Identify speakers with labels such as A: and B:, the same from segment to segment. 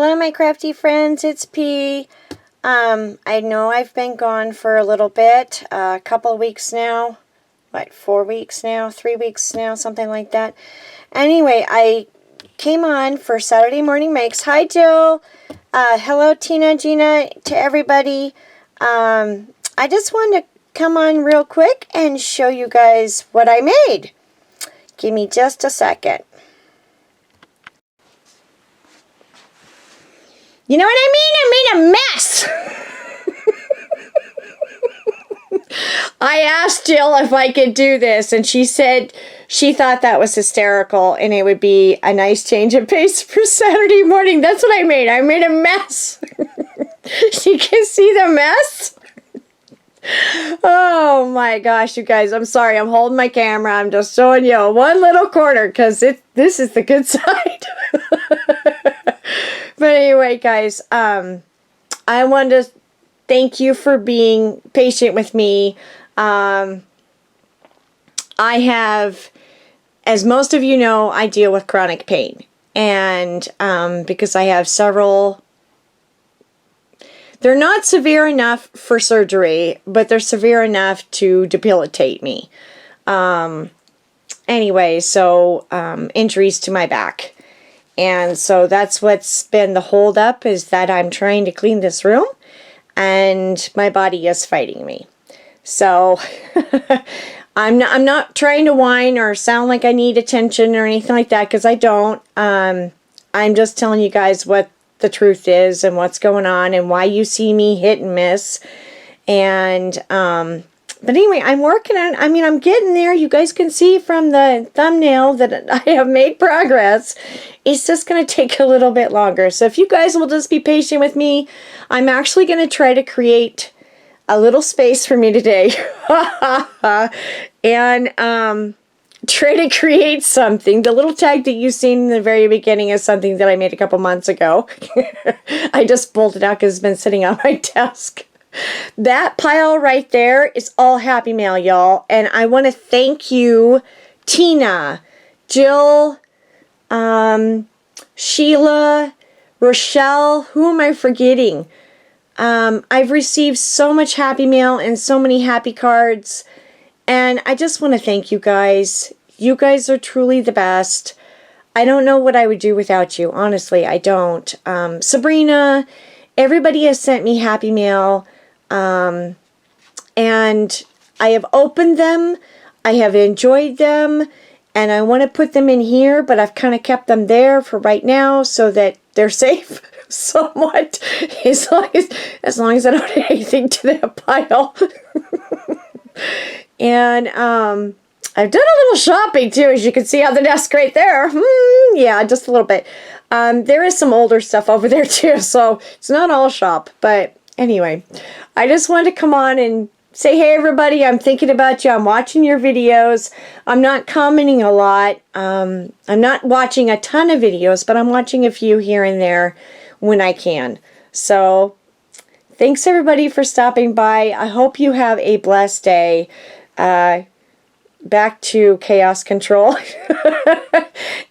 A: Hello, my crafty friends. It's P. I know I've been gone for a little bit, a couple of weeks now. What, 4 weeks now? 3 weeks now? Something like that. Anyway, I came on for Saturday Morning Makes. Hi, Jill. Hello, Tina, Gina, to everybody. I just wanted to come on real quick and show you guys what I made. Give me just a second. You know what I mean? I made a mess. I asked Jill if I could do this, and she said she thought that was hysterical, and it would be a nice change of pace for Saturday morning. That's what I made. I made a mess. You can see the mess? Oh my gosh, you guys. I'm sorry. I'm holding my camera. I'm just showing you one little corner because this is the good side. But anyway, guys, I wanted to thank you for being patient with me. I have, as most of you know, I deal with chronic pain. And because I have several, they're not severe enough for surgery, but they're severe enough to debilitate me. Anyway, so injuries to my back. And so that's what's been the holdup, is that I'm trying to clean this room and my body is fighting me. So I'm not trying to whine or sound like I need attention or anything like that, because I don't. I'm just telling you guys what the truth is and what's going on and why you see me hit and miss. And but anyway, I'm working on, I'm getting there. You guys can see from the thumbnail that I have made progress. It's just going to take a little bit longer. So if you guys will just be patient with me, I'm actually going to try to create a little space for me today. And try to create something. The little tag that you've seen in the very beginning is something that I made a couple months ago. I just pulled it out because it's been sitting on my desk. That pile right there is all Happy Mail, y'all. And I want to thank you, Tina, Jill, Sheila, Rochelle. Who am I forgetting? I've received so much Happy Mail and so many happy cards. And I just want to thank you guys. You guys are truly the best. I don't know what I would do without you. Honestly, I don't. Sabrina, everybody has sent me Happy Mail. And I have opened them, I have enjoyed them, and I want to put them in here, but I've kind of kept them there for right now so that they're safe somewhat, as long as I don't add anything to that pile. And I've done a little shopping too, as you can see on the desk right there. Yeah, just a little bit. There is some older stuff over there too, so it's not all shop, but anyway, I just wanted to come on and say, hey, everybody, I'm thinking about you. I'm watching your videos. I'm not commenting a lot. I'm not watching a ton of videos, but I'm watching a few here and there when I can. So thanks, everybody, for stopping by. I hope you have a blessed day. Back to chaos control.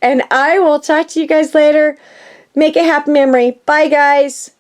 A: And I will talk to you guys later. Make a happy memory. Bye, guys.